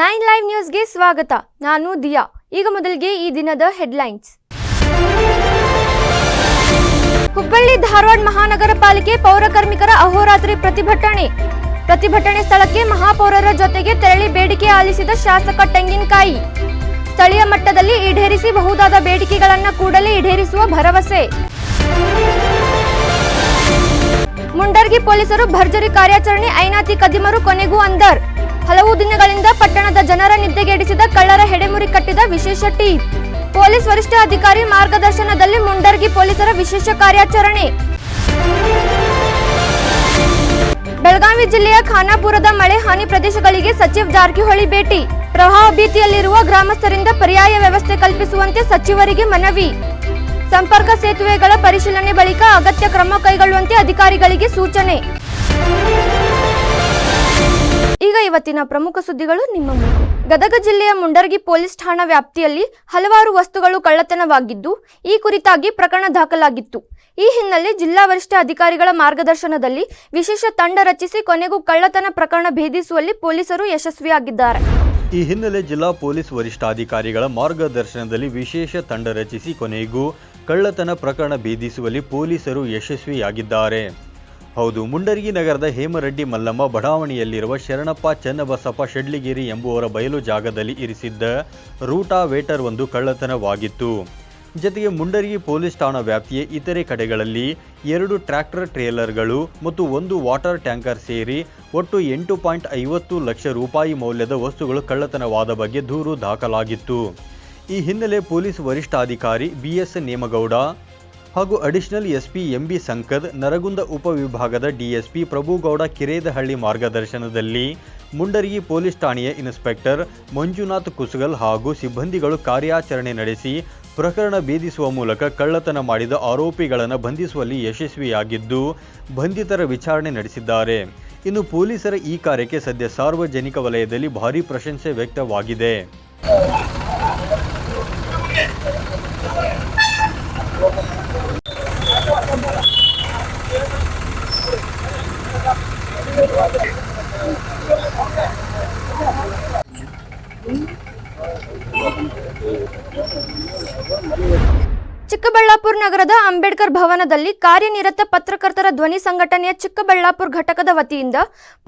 9 live ನ್ಯೂಸ್ಗೆ ಸ್ವಾಗತ. ನಾನು ದಿಯಾ. ಈಗ ಮೊದಲಿಗೆ ಈ ದಿನದ ಹೆಡ್ಲೈನ್ಸ್. ಹುಬ್ಬಳ್ಳಿ ಧಾರವಾಡ ಮಹಾನಗರ ಪಾಲಿಕೆ ಪೌರಕಾರ್ಮಿಕರ ಅಹೋರಾತ್ರಿ ಪ್ರತಿಭಟನೆ ಸ್ಥಳಕ್ಕೆ ಮಹಾಪೌರರ ಜೊತೆಗೆ ತೆರಳಿ ಬೇಡಿಕೆ ಆಲಿಸಿದ ಶಾಸಕ ತೆಂಗಿನಕಾಯಿ. ಸ್ಥಳೀಯ ಮಟ್ಟದಲ್ಲಿ ಈಡೇರಿಸಬಹುದಾದ ಬೇಡಿಕೆಗಳನ್ನು ಕೂಡಲೇ ಈಡೇರಿಸುವ ಭರವಸೆ. ಮುಂಡರ್ಗಿ ಪೊಲೀಸರು ಭರ್ಜರಿ ಕಾರ್ಯಾಚರಣೆ, ಐನಾತಿ ಕದಿಮರು ಕೊನೆಗೂ ಅಂದರ್. ಹಲವು ದಿನಗಳಿಂದ ಪಟ್ಟಣದ ಜನರ ನಿದ್ದೆಗೆಡಿಸಿದ ಕಳ್ಳರ ಹೆಡೆಮುರಿ ಕಟ್ಟಿದ ವಿಶೇಷ ಟೀಮ್. ಪೊಲೀಸ್ ವರಿಷ್ಠಾಧಿಕಾರಿ ಮಾರ್ಗದರ್ಶನದಲ್ಲಿ ಮುಂಡರ್ಗಿ ಪೊಲೀಸರ ವಿಶೇಷ ಕಾರ್ಯಾಚರಣೆ. ಬೆಳಗಾವಿ ಜಿಲ್ಲೆಯ ಖಾನಾಪುರದ ಮಳೆ ಹಾನಿ ಪ್ರದೇಶಗಳಿಗೆ ಸಚಿವ ಜಾರಕಿಹೊಳಿ ಭೇಟಿ. ಪ್ರವಾಹ ಭೀತಿಯಲ್ಲಿರುವ ಗ್ರಾಮಸ್ಥರಿಂದ ಪರ್ಯಾಯ ವ್ಯವಸ್ಥೆ ಕಲ್ಪಿಸುವಂತೆ ಸಚಿವರಿಗೆ ಮನವಿ. ಸಂಪರ್ಕ ಸೇತುವೆಗಳ ಪರಿಶೀಲನೆ ಬಳಿಕ ಅಗತ್ಯ ಕ್ರಮ ಕೈಗೊಳ್ಳುವಂತೆ ಅಧಿಕಾರಿಗಳಿಗೆ ಸೂಚನೆ. ಈಗ ಇವತ್ತಿನ ಪ್ರಮುಖ ಸುದ್ದಿಗಳು ನಿಮ್ಮ ಮುಂದೆ. ಗದಗ ಜಿಲ್ಲೆಯ ಮುಂಡರ್ಗಿ ಪೊಲೀಸ್ ಠಾಣಾ ವ್ಯಾಪ್ತಿಯಲ್ಲಿ ಹಲವಾರು ವಸ್ತುಗಳು ಕಳ್ಳತನವಾಗಿದ್ದು, ಈ ಕುರಿತಾಗಿ ಪ್ರಕರಣ ದಾಖಲಾಗಿತ್ತು. ಈ ಹಿನ್ನೆಲೆ ಜಿಲ್ಲಾ ವರಿಷ್ಠ ಅಧಿಕಾರಿಗಳ ಮಾರ್ಗದರ್ಶನದಲ್ಲಿ ವಿಶೇಷ ತಂಡ ರಚಿಸಿ ಕೊನೆಗೂ ಕಳ್ಳತನ ಪ್ರಕರಣ ಭೇದಿಸುವಲ್ಲಿ ಪೊಲೀಸರು ಯಶಸ್ವಿಯಾಗಿದ್ದಾರೆ. ಈ ಹಿನ್ನೆಲೆ ಜಿಲ್ಲಾ ಪೊಲೀಸ್ ವರಿಷ್ಠಾಧಿಕಾರಿಗಳ ಮಾರ್ಗದರ್ಶನದಲ್ಲಿ ವಿಶೇಷ ತಂಡ ರಚಿಸಿ ಕೊನೆಗೂ ಕಳ್ಳತನ ಪ್ರಕರಣ ಭೇದಿಸುವಲ್ಲಿ ಪೊಲೀಸರು ಯಶಸ್ವಿಯಾಗಿದ್ದಾರೆ. ಹೌದು, ಮುಂಡರ್ಗಿ ನಗರದ ಹೇಮರೆಡ್ಡಿ ಮಲ್ಲಮ್ಮ ಬಡಾವಣೆಯಲ್ಲಿರುವ ಶರಣಪ್ಪ ಚನ್ನಬಸಪ್ಪ ಶೆಡ್ಲಿಗೇರಿ ಎಂಬುವರ ಬಯಲು ಜಾಗದಲ್ಲಿ ಇರಿಸಿದ್ದ ರೂಟಾವೇಟರ್ ಒಂದು ಕಳ್ಳತನವಾಗಿತ್ತು. ಜತೆಗೆ ಮುಂಡರ್ಗಿ ಪೊಲೀಸ್ ಠಾಣಾ ವ್ಯಾಪ್ತಿಯ ಇತರೆ ಕಡೆಗಳಲ್ಲಿ 2 ಟ್ರ್ಯಾಕ್ಟರ್ ಟ್ರೇಲರ್ಗಳು ಮತ್ತು 1 ವಾಟರ್ ಟ್ಯಾಂಕರ್ ಸೇರಿ ಒಟ್ಟು 8.50 ಲಕ್ಷ ರೂಪಾಯಿ ಮೌಲ್ಯದ ವಸ್ತುಗಳು ಕಳ್ಳತನವಾದ ಬಗ್ಗೆ ದೂರು ದಾಖಲಾಗಿತ್ತು. ಈ ಹಿನ್ನೆಲೆ ಪೊಲೀಸ್ ವರಿಷ್ಠಾಧಿಕಾರಿ BS ನೇಮಗೌಡ ಹಾಗೂ additional SP MB Sankad, Nargund ಉಪವಿಭಾಗದ DSP ಪ್ರಭುಗೌಡ ಕಿರೇದಹಳ್ಳಿ ಮಾರ್ಗದರ್ಶನದಲ್ಲಿ ಮುಂಡರ್ಗಿ ಪೊಲೀಸ್ ಠಾಣೆಯ ಇನ್ಸ್ಪೆಕ್ಟರ್ ಮಂಜುನಾಥ್ ಕುಸಗಲ್ ಹಾಗೂ ಸಿಬ್ಬಂದಿಗಳು ಕಾರ್ಯಾಚರಣೆ ನಡೆಸಿ ಪ್ರಕರಣ ಭೇದಿಸುವ ಮೂಲಕ ಕಳ್ಳತನ ಮಾಡಿದ ಆರೋಪಿಗಳನ್ನು ಬಂಧಿಸುವಲ್ಲಿ ಯಶಸ್ವಿಯಾಗಿದ್ದು, ಬಂಧಿತರ ವಿಚಾರಣೆ ನಡೆಸಿದ್ದಾರೆ. ಇನ್ನು ಪೊಲೀಸರ ಈ ಕಾರ್ಯಕ್ಕೆ ಸದ್ಯ ಸಾರ್ವಜನಿಕ ವಲಯದಲ್ಲಿ ಭಾರೀ ಪ್ರಶಂಸೆ ವ್ಯಕ್ತವಾಗಿದೆ. ಚಿಕ್ಕಬಳ್ಳಾಪುರ ನಗರದ ಅಂಬೇಡ್ಕರ್ ಭವನದಲ್ಲಿ ಕಾರ್ಯನಿರತ ಪತ್ರಕರ್ತರ ಧ್ವನಿ ಸಂಘಟನೆಯ ಚಿಕ್ಕಬಳ್ಳಾಪುರ ಘಟಕದ ವತಿಯಿಂದ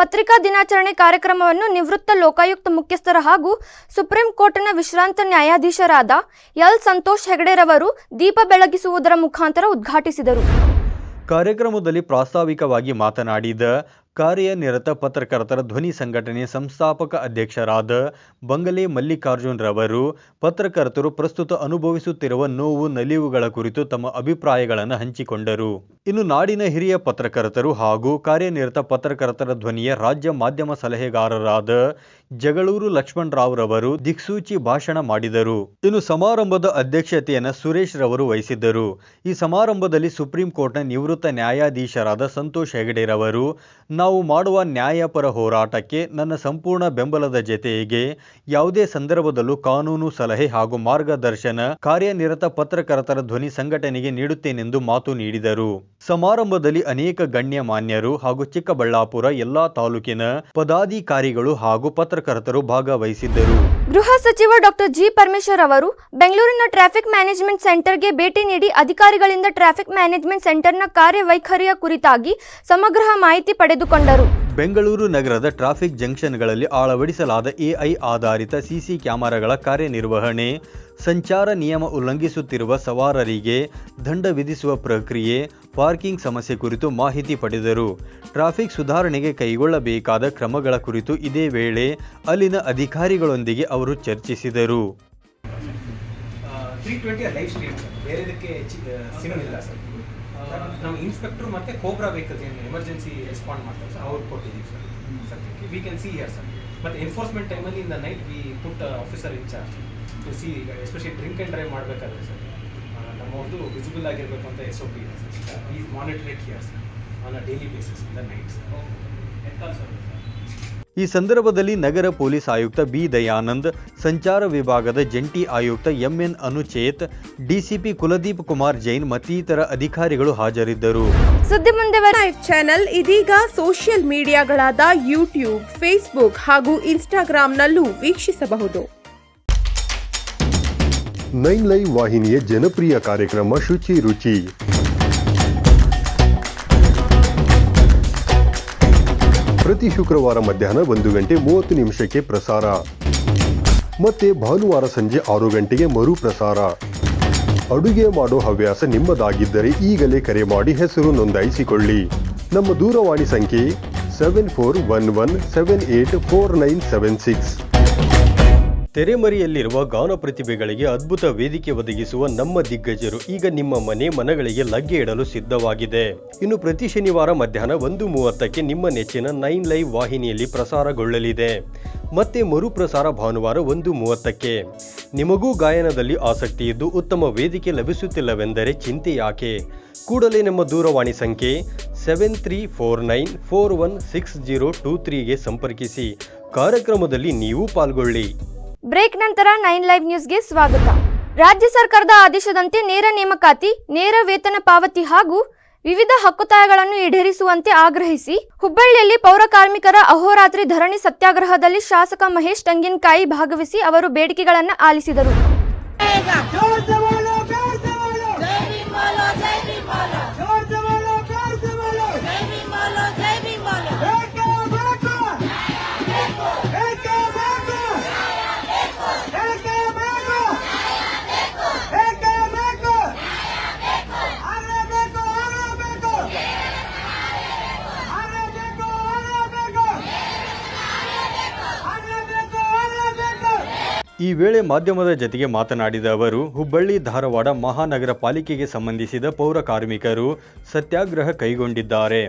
ಪತ್ರಿಕಾ ದಿನಾಚರಣೆ ಕಾರ್ಯಕ್ರಮವನ್ನು ನಿವೃತ್ತ ಲೋಕಾಯುಕ್ತ ಮುಖ್ಯಸ್ಥರ ಹಾಗೂ ಸುಪ್ರೀಂ ಕೋರ್ಟ್ನ ವಿಶ್ರಾಂತ ನ್ಯಾಯಾಧೀಶರಾದ ಎಲ್ ಸಂತೋಷ್ ಹೆಗಡೆರವರು ದೀಪ ಬೆಳಗಿಸುವುದರ ಮುಖಾಂತರ ಉದ್ಘಾಟಿಸಿದರು. ಕಾರ್ಯಕ್ರಮದಲ್ಲಿ ಪ್ರಾಸ್ತಾವಿಕವಾಗಿ ಮಾತನಾಡಿದ ಕಾರ್ಯನಿರತ ಪತ್ರಕರ್ತರ ಧ್ವನಿ ಸಂಘಟನೆಯ ಸಂಸ್ಥಾಪಕ ಅಧ್ಯಕ್ಷರಾದ ಬಂಗಲೆ ಮಲ್ಲಿಕಾರ್ಜುನ್ ರವರು ಪತ್ರಕರ್ತರು ಪ್ರಸ್ತುತ ಅನುಭವಿಸುತ್ತಿರುವ ನೋವು ನಲಿವುಗಳ ಕುರಿತು ತಮ್ಮ ಅಭಿಪ್ರಾಯಗಳನ್ನು ಹಂಚಿಕೊಂಡರು. ಇನ್ನು ನಾಡಿನ ಹಿರಿಯ ಪತ್ರಕರ್ತರು ಹಾಗೂ ಕಾರ್ಯನಿರತ ಪತ್ರಕರ್ತರ ಧ್ವನಿಯ ರಾಜ್ಯ ಮಾಧ್ಯಮ ಸಲಹೆಗಾರರಾದ ಜಗಳೂರು ಲಕ್ಷ್ಮಣ್ ರಾವ್ ರವರು ದಿಕ್ಸೂಚಿ ಭಾಷಣ ಮಾಡಿದರು. ಇನ್ನು ಸಮಾರಂಭದ ಅಧ್ಯಕ್ಷತೆಯನ್ನು ಸುರೇಶ್ ರವರು ವಹಿಸಿದ್ದರು. ಈ ಸಮಾರಂಭದಲ್ಲಿ ಸುಪ್ರೀಂ ಕೋರ್ಟ್ನ ನಿವೃತ್ತ ನ್ಯಾಯಾಧೀಶರಾದ ಸಂತೋಷ್ ಹೆಗಡೆ ರವರು, ನಾವು ಮಾಡುವ ನ್ಯಾಯಪರ ಹೋರಾಟಕ್ಕೆ ನನ್ನ ಸಂಪೂರ್ಣ ಬೆಂಬಲದ ಜತೆಗೆ ಯಾವುದೇ ಸಂದರ್ಭದಲ್ಲೂ ಕಾನೂನು ಸಲಹೆ ಹಾಗೂ ಮಾರ್ಗದರ್ಶನ ಕಾರ್ಯನಿರತ ಪತ್ರಕರ್ತರ ಧ್ವನಿ ಸಂಘಟನೆಗೆ ನೀಡುತ್ತೇನೆಂದು ಮಾತು ನೀಡಿದರು. ಸಮಾರಂಭದಲ್ಲಿ ಅನೇಕ ಗಣ್ಯಮಾನ್ಯರು ಹಾಗೂ ಚಿಕ್ಕಬಳ್ಳಾಪುರ ಎಲ್ಲಾ ತಾಲೂಕಿನ ಪದಾಧಿಕಾರಿಗಳು ಹಾಗೂ ಪತ್ರಕರ್ತರು ಭಾಗವಹಿಸಿದ್ದರು. ಗೃಹ ಸಚಿವ ಡಾಕ್ಟರ್ ಜಿ ಪರಮೇಶ್ವರ್ ಅವರು ಬೆಂಗಳೂರಿನ ಟ್ರಾಫಿಕ್ ಮ್ಯಾನೇಜ್ಮೆಂಟ್ ಸೆಂಟರ್ಗೆ ಭೇಟಿ ನೀಡಿ ಅಧಿಕಾರಿಗಳಿಂದ ಟ್ರಾಫಿಕ್ ಮ್ಯಾನೇಜ್ಮೆಂಟ್ ಸೆಂಟರ್ನ ಕಾರ್ಯವೈಖರಿಯ ಕುರಿತಾಗಿ ಸಮಗ್ರ ಮಾಹಿತಿ ಪಡೆದುಕೊಂಡರು. ಬೆಂಗಳೂರು ನಗರದ ಟ್ರಾಫಿಕ್ ಜಂಕ್ಷನ್ಗಳಲ್ಲಿ ಅಳವಡಿಸಲಾದ AI ಆಧಾರಿತ CC ಕ್ಯಾಮೆರಾಗಳ ಕಾರ್ಯನಿರ್ವಹಣೆ, ಸಂಚಾರ ನಿಯಮ ಉಲ್ಲಂಘಿಸುತ್ತಿರುವ ಸವಾರರಿಗೆ ದಂಡ ವಿಧಿಸುವ ಪ್ರಕ್ರಿಯೆ, ಪಾರ್ಕಿಂಗ್ ಸಮಸ್ಯೆ ಕುರಿತು ಮಾಹಿತಿ ಪಡೆದರು. ಟ್ರಾಫಿಕ್ ಸುಧಾರಣೆಗೆ ಕೈಗೊಳ್ಳಬೇಕಾದ ಕ್ರಮಗಳ ಕುರಿತು ಇದೇ ವೇಳೆ ಅಲ್ಲಿನ ಅಧಿಕಾರಿಗಳೊಂದಿಗೆ ಅವರು ಚರ್ಚಿಸಿದರು. 320 ಲೈವ್ ಸ್ಟ್ರೀಮ್ ಬೇರೆದಕ್ಕೆ ಸಿಗೋದಿಲ್ಲ ಸರ್. ನಮ್ಮ ಇನ್ಸ್ಪೆಕ್ಟರ್ ಮತ್ತು ಕೋಬ್ರಾ ವೆಹಿಕಲ್ಸ್ ಏನು ಎಮರ್ಜೆನ್ಸಿ ರೆಸ್ಪಾಂಡ್ ಮಾಡ್ತಾರೆ ಸರ್, ಅವ್ರು ಕೊಟ್ಟಿದ್ದೀವಿ ಸರ್. ಸದ್ಯಕ್ಕೆ we can see here sir. ಮತ್ತು ಎನ್ಫೋರ್ಸ್ಮೆಂಟ್ ಟೈಮಲ್ಲಿ in the night we put officer in charge to see, especially drink and drive ಮಾಡಬೇಕಾದ್ರೆ ಸರ್ ನಮ್ಮವ್ರದ್ದು ವಿಸಿಬಲ್ ಆಗಿರಬೇಕು ಅಂತ SOP ಇದೆ sir. We monitor it here sir on a daily basis in the night sir. ಈ ಸಂದರ್ಭದಲ್ಲಿ ನಗರ police ಆಯುಕ್ತ B Dayanand, ಸಂಚಾರ ವಿಭಾಗದ ಜಂಟಿ ಆಯುಕ್ತ ಎಂಎನ್ ಅನುಚೇತ್, ಡಿಸಿಪಿ ಕುಲದೀಪ್ ಕುಮಾರ್ ಜೈನ್ ಮತ್ತಿತರ ಅಧಿಕಾರಿಗಳು ಹಾಜರಿದ್ದರು. ಸುದ್ದಿ ಮುಂದೆ ಚಾನೆಲ್ ಇದೀಗ ಸೋಷಿಯಲ್ ಮೀಡಿಯಾಗಳಾದ ಯೂಟ್ಯೂಬ್, ಫೇಸ್ಬುಕ್ ಹಾಗೂ ಇನ್ಸ್ಟಾಗ್ರಾಂನಲ್ಲೂ ವೀಕ್ಷಿಸಬಹುದು. 9 ಲೈವ್ ವಾಹಿನಿಯ ಜನಪ್ರಿಯ ಕಾರ್ಯಕ್ರಮ ಶುಚಿ ರುಚಿ. ಪ್ರತಿ ಶುಕ್ರವಾರ ಮಧ್ಯಾಹ್ನ 1:30 ಪ್ರಸಾರ, ಮತ್ತೆ ಭಾನುವಾರ ಸಂಜೆ 6 ಗಂಟೆಗೆ ಮರುಪ್ರಸಾರ. ಅಡುಗೆ ಮಾಡೋ ಹವ್ಯಾಸ ನಿಮ್ಮದಾಗಿದ್ದರೆ ಈಗಲೇ ಕರೆ ಮಾಡಿ ಹೆಸರು ನೋಂದಾಯಿಸಿಕೊಳ್ಳಿ. ನಮ್ಮ ದೂರವಾಣಿ ಸಂಖ್ಯೆ 7411784976. ತೆರೆಮರೆಯಲ್ಲಿರುವ ಗಾನ ಪ್ರತಿಭೆಗಳಿಗೆ ಅದ್ಭುತ ವೇದಿಕೆ ಒದಗಿಸುವ ನಮ್ಮ ದಿಗ್ಗಜರು ಈಗ ನಿಮ್ಮ ಮನೆಗಳಿಗೆ ಲಗ್ಗೆ ಇಡಲು ಸಿದ್ಧವಾಗಿದೆ. ಇನ್ನು ಪ್ರತಿ ಶನಿವಾರ ಮಧ್ಯಾಹ್ನ 1:30 ನಿಮ್ಮ ನೆಚ್ಚಿನ 9 ಲೈವ್ ವಾಹಿನಿಯಲ್ಲಿ ಪ್ರಸಾರಗೊಳ್ಳಲಿದೆ. ಮತ್ತೆ ಮರುಪ್ರಸಾರ ಭಾನುವಾರ 1:30. ನಿಮಗೂ ಗಾಯನದಲ್ಲಿ ಆಸಕ್ತಿ ಇದ್ದು ಉತ್ತಮ ವೇದಿಕೆ ಲಭಿಸುತ್ತಿಲ್ಲವೆಂದರೆ ಚಿಂತೆ ಯಾಕೆ? ಕೂಡಲೇ ನಮ್ಮ ದೂರವಾಣಿ ಸಂಖ್ಯೆ 7349416023ಗೆ ಸಂಪರ್ಕಿಸಿ. ಕಾರ್ಯಕ್ರಮದಲ್ಲಿ ನೀವು ಪಾಲ್ಗೊಳ್ಳಿ. ಬ್ರೇಕ್ ನಂತರ 9 ಲೈವ್ ನ್ಯೂಸ್ಗೆ ಸ್ವಾಗತ. ರಾಜ್ಯ ಸರ್ಕಾರದ ಆದೇಶದಂತೆ ನೇರ ನೇಮಕಾತಿ, ನೇರ ವೇತನ ಪಾವತಿ ಹಾಗೂ ವಿವಿಧ ಹಕ್ಕುತ್ತಾಯಗಳನ್ನು ಈಡೇರಿಸುವಂತೆ ಆಗ್ರಹಿಸಿ ಹುಬ್ಬಳ್ಳಿಯಲ್ಲಿ ಪೌರ ಕಾರ್ಮಿಕರ ಅಹೋರಾತ್ರಿ ಧರಣಿ ಸತ್ಯಾಗ್ರಹದಲ್ಲಿ ಶಾಸಕ ಮಹೇಶ್ ಟಂಗಿನಕಾಯಿ ಭಾಗವಹಿಸಿ ಅವರು ಬೇಡಿಕೆಗಳನ್ನು ಆಲಿಸಿದರು. ಈ ವೇಳೆ ಮಾಧ್ಯಮದ ಜತೆಗೆ ಮಾತನಾಡಿದ ಅವರು, ಹುಬ್ಬಳ್ಳಿ ಧಾರವಾಡ ಮಹಾನಗರ ಪಾಲಿಕೆಗೆ ಸಂಬಂಧಿಸಿದ ಪೌರ ಕಾರ್ಮಿಕರು ಸತ್ಯಾಗ್ರಹ ಕೈಗೊಂಡಿದ್ದಾರೆ.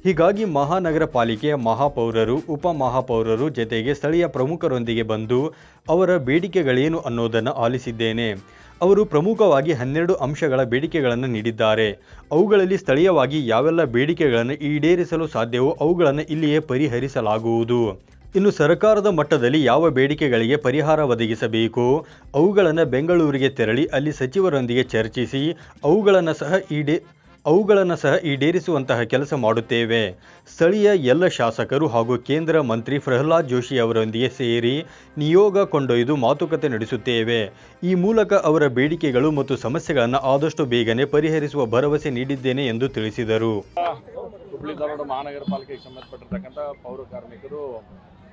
ಹೀಗಾಗಿ ಮಹಾನಗರ ಪಾಲಿಕೆಯ ಮಹಾಪೌರರು, ಉಪಮಹಾಪೌರರು ಜತೆಗೆ ಸ್ಥಳೀಯ ಪ್ರಮುಖರೊಂದಿಗೆ ಬಂದು ಅವರ ಬೇಡಿಕೆಗಳೇನು ಅನ್ನೋದನ್ನು ಆಲಿಸಿದ್ದೇನೆ. ಅವರು ಪ್ರಮುಖವಾಗಿ 12 ಅಂಶಗಳ ಬೇಡಿಕೆಗಳನ್ನು ನೀಡಿದ್ದಾರೆ. ಅವುಗಳಲ್ಲಿ ಸ್ಥಳೀಯವಾಗಿ ಯಾವೆಲ್ಲ ಬೇಡಿಕೆಗಳನ್ನು ಈಡೇರಿಸಲು ಸಾಧ್ಯವೋ ಅವುಗಳನ್ನು ಇಲ್ಲಿಯೇ ಪರಿಹರಿಸಲಾಗುವುದು. ಇನ್ನು ಸರ್ಕಾರದ ಮಟ್ಟದಲ್ಲಿ ಯಾವ ಬೇಡಿಕೆಗಳಿಗೆ ಪರಿಹಾರ ಒದಗಿಸಬೇಕೋ ಅವುಗಳನ್ನು ಬೆಂಗಳೂರಿಗೆ ತೆರಳಿ ಅಲ್ಲಿ ಸಚಿವರೊಂದಿಗೆ ಚರ್ಚಿಸಿ ಅವುಗಳನ್ನು ಸಹ ಈಡೇರಿಸುವಂತಹ ಕೆಲಸ ಮಾಡುತ್ತೇವೆ. ಸ್ಥಳೀಯ ಎಲ್ಲ ಶಾಸಕರು ಹಾಗೂ ಕೇಂದ್ರ ಮಂತ್ರಿ ಪ್ರಹ್ಲಾದ್ ಜೋಶಿ ಅವರೊಂದಿಗೆ ಸೇರಿ ನಿಯೋಗ ಕೊಂಡೊಯ್ದು ಮಾತುಕತೆ ನಡೆಸುತ್ತೇವೆ. ಈ ಮೂಲಕ ಅವರ ಬೇಡಿಕೆಗಳು ಮತ್ತು ಸಮಸ್ಯೆಗಳನ್ನು ಆದಷ್ಟು ಬೇಗನೆ ಪರಿಹರಿಸುವ ಭರವಸೆ ನೀಡಿದ್ದೇನೆ ಎಂದು ತಿಳಿಸಿದರು. ಹುಬ್ಬಳ್ಳಿ ಧಾರವಾಡ ಮಹಾನಗರ ಪಾಲಿಕೆಗೆ ಸಂಬಂಧಪಟ್ಟಿರ್ತಕ್ಕಂಥ ಪೌರ ಕಾರ್ಮಿಕರು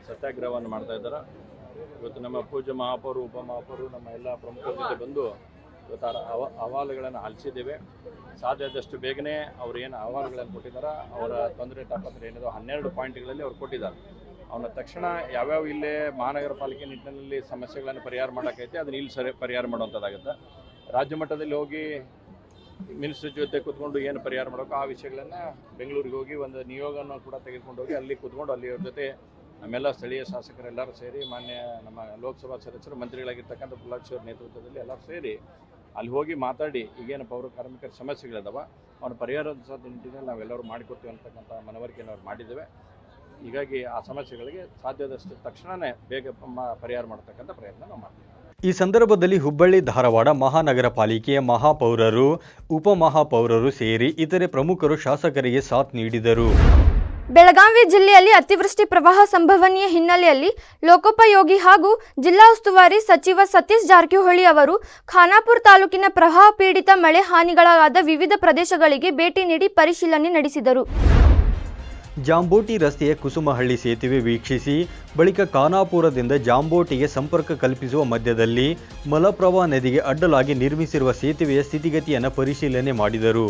ಸತ್ಯಾಗ್ರಹವನ್ನು ಮಾಡ್ತಾ ಇದ್ದಾರೆ. ಇವತ್ತು ನಮ್ಮ ಪೂಜ್ಯ ಮಹಾಪೌರು, ಉಪಮಹಾಪೌರು, ನಮ್ಮ ಎಲ್ಲ ಪ್ರಮುಖರ ಜೊತೆ ಬಂದು ಇವತ್ತು ಅಹವಾಲುಗಳನ್ನು ಆಲಿಸಿದ್ದೇವೆ. ಸಾಧ್ಯ ಆದಷ್ಟು ಬೇಗನೆ ಅವರು ಏನು ಅಹವಾಲುಗಳನ್ನು ಕೊಟ್ಟಿದ್ದಾರೆ, ಅವರ ತೊಂದರೆ ತಾಪತ್ರೆ ಏನಿದೆ 12 ಪಾಯಿಂಟ್ಗಳಲ್ಲಿ ಅವ್ರು ಕೊಟ್ಟಿದ್ದಾರೆ. ಅವನ ತಕ್ಷಣ ಯಾವ್ಯಾವ ಇಲ್ಲೇ ಮಹಾನಗರ ಪಾಲಿಕೆ ನಿಟ್ಟಿನಲ್ಲಿ ಸಮಸ್ಯೆಗಳನ್ನು ಪರಿಹಾರ ಮಾಡೋಕ್ಕೈತೆ ಅದನ್ನು ಇಲ್ಲಿ ಪರಿಹಾರ ಮಾಡುವಂಥದ್ದಾಗುತ್ತೆ. ರಾಜ್ಯ ಮಟ್ಟದಲ್ಲಿ ಹೋಗಿ ಮಿನಿಸ್ಟರ್ ಜೊತೆ ಕೂತ್ಕೊಂಡು ಏನು ಪರಿಹಾರ ಮಾಡೋಕ್ಕೋ ಆ ವಿಷಯಗಳನ್ನು ಬೆಂಗಳೂರಿಗೆ ಹೋಗಿ ಒಂದು ನಿಯೋಗವನ್ನು ಕೂಡ ತೆಗೆದುಕೊಂಡು ಹೋಗಿ ಅಲ್ಲಿ ಕೂತ್ಕೊಂಡು ಅಲ್ಲಿ ಅವ್ರ ಜೊತೆ ನಮ್ಮೆಲ್ಲ ಸ್ಥಳೀಯ ಶಾಸಕರೆಲ್ಲರೂ ಸೇರಿ, ಮಾನ್ಯ ನಮ್ಮ ಲೋಕಸಭಾ ಸದಸ್ಯರು, ಮಂತ್ರಿಗಳಾಗಿರ್ತಕ್ಕಂಥ ಪ್ರಹ್ಲಾದ್ ಅವರ ನೇತೃತ್ವದಲ್ಲಿ ಎಲ್ಲರೂ ಸೇರಿ ಅಲ್ಲಿ ಹೋಗಿ ಮಾತಾಡಿ ಈಗೇನು ಪೌರ ಕಾರ್ಮಿಕರ ಸಮಸ್ಯೆಗಳಿದಾವ ಅವನ ಪರಿಹಾರದ ನಿಟ್ಟಿನಲ್ಲಿ ನಾವೆಲ್ಲರೂ ಮಾಡಿಕೊಡ್ತೀವಿ ಅಂತಕ್ಕಂಥ ಮನವರಿಕೆಯನ್ನು ಅವ್ರು ಮಾಡಿದ್ದೇವೆ. ಹೀಗಾಗಿ ಆ ಸಮಸ್ಯೆಗಳಿಗೆ ಸಾಧ್ಯದಷ್ಟು ತಕ್ಷಣವೇ ಬೇಗ ಪರಿಹಾರ ಮಾಡತಕ್ಕಂಥ ಪ್ರಯತ್ನ ನಾವು ಮಾಡ್ತೀವಿ. ಈ ಸಂದರ್ಭದಲ್ಲಿ ಹುಬ್ಬಳ್ಳಿ ಧಾರವಾಡ ಮಹಾನಗರ ಪಾಲಿಕೆಯ ಮಹಾಪೌರರು, ಉಪಮಹಾಪೌರರು ಸೇರಿ ಇತರೆ ಪ್ರಮುಖರು ಶಾಸಕರಿಗೆ ಸಾಥ್ ನೀಡಿದರು. ಬೆಳಗಾವಿ ಜಿಲ್ಲೆಯಲ್ಲಿ ಅತಿವೃಷ್ಟಿ ಪ್ರವಾಹ ಸಂಭವನೀಯ ಹಿನ್ನೆಲೆಯಲ್ಲಿ ಲೋಕೋಪಯೋಗಿ ಹಾಗೂ ಜಿಲ್ಲಾ ಉಸ್ತುವಾರಿ ಸಚಿವ ಸತೀಶ್ ಜಾರಕಿಹೊಳಿ ಅವರು ಖಾನಾಪುರ ತಾಲೂಕಿನ ಪ್ರವಾಹ ಪೀಡಿತ ಮಳೆ ಹಾನಿಗಳಾದ ವಿವಿಧ ಪ್ರದೇಶಗಳಿಗೆ ಭೇಟಿ ನೀಡಿ ಪರಿಶೀಲನೆ ನಡೆಸಿದರು. ಜಾಂಬೋಟಿ ರಸ್ತೆಯ ಕುಸುಮಹಳ್ಳಿ ಸೇತುವೆ ವೀಕ್ಷಿಸಿ ಬಳಿಕ ಖಾನಾಪುರದಿಂದ ಜಾಂಬೋಟಿಗೆ ಸಂಪರ್ಕ ಕಲ್ಪಿಸುವ ಮಧ್ಯದಲ್ಲಿ ಮಲಪ್ರಭಾ ನದಿಗೆ ಅಡ್ಡಲಾಗಿ ನಿರ್ಮಿಸಿರುವ ಸೇತುವೆಯ ಸ್ಥಿತಿಗತಿಯನ್ನು ಪರಿಶೀಲನೆ ಮಾಡಿದರು.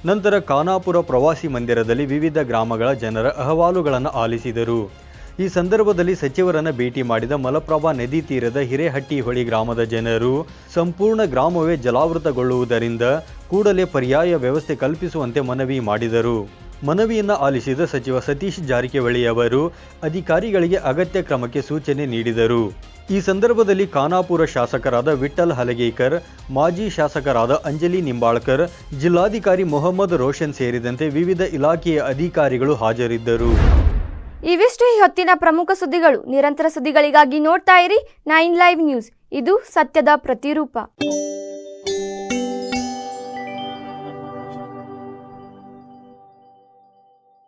ನಂತರ ಖಾನಾಪುರ ಪ್ರವಾಸಿ ಮಂದಿರದಲ್ಲಿ ವಿವಿಧ ಗ್ರಾಮಗಳ ಜನರ ಅಹವಾಲುಗಳನ್ನು ಆಲಿಸಿದರು. ಈ ಸಂದರ್ಭದಲ್ಲಿ ಸಚಿವರನ್ನು ಭೇಟಿ ಮಾಡಿದ ಮಲಪ್ರಭಾ ನದಿ ತೀರದ ಹಿರೇಹಟ್ಟಿಹೊಳಿ ಗ್ರಾಮದ ಜನರು ಸಂಪೂರ್ಣ ಗ್ರಾಮವೇ ಜಲಾವೃತಗೊಳ್ಳುವುದರಿಂದ ಕೂಡಲೇ ಪರ್ಯಾಯ ವ್ಯವಸ್ಥೆ ಕಲ್ಪಿಸುವಂತೆ ಮನವಿ ಮಾಡಿದರು. ಮನವಿಯನ್ನು ಆಲಿಸಿದ ಸಚಿವ ಸತೀಶ್ ಜಾರಕಿಹೊಳಿ ಅವರು ಅಧಿಕಾರಿಗಳಿಗೆ ಅಗತ್ಯ ಕ್ರಮಕ್ಕೆ ಸೂಚನೆ ನೀಡಿದರು. ಈ ಸಂದರ್ಭದಲ್ಲಿ ಖಾನಾಪುರ ಶಾಸಕರಾದ ವಿಠ್ಠಲ್ ಹಲಗೇಕರ್, ಮಾಜಿ ಶಾಸಕರಾದ ಅಂಜಲಿ ನಿಂಬಾಳ್ಕರ್, ಜಿಲ್ಲಾಧಿಕಾರಿ ಮೊಹಮ್ಮದ್ ರೋಷನ್ ಸೇರಿದಂತೆ ವಿವಿಧ ಇಲಾಖೆಯ ಅಧಿಕಾರಿಗಳು ಹಾಜರಿದ್ದರು. ಇವಿಷ್ಟು ಈ ಹೊತ್ತಿನ ಪ್ರಮುಖ ಸುದ್ದಿಗಳು. ನಿರಂತರ ಸುದ್ದಿಗಳಿಗಾಗಿ ನೋಡ್ತಾ ಇರಿ 9 ಲೈವ್ ನ್ಯೂಸ್. ಇದು ಸತ್ಯದ ಪ್ರತಿರೂಪ.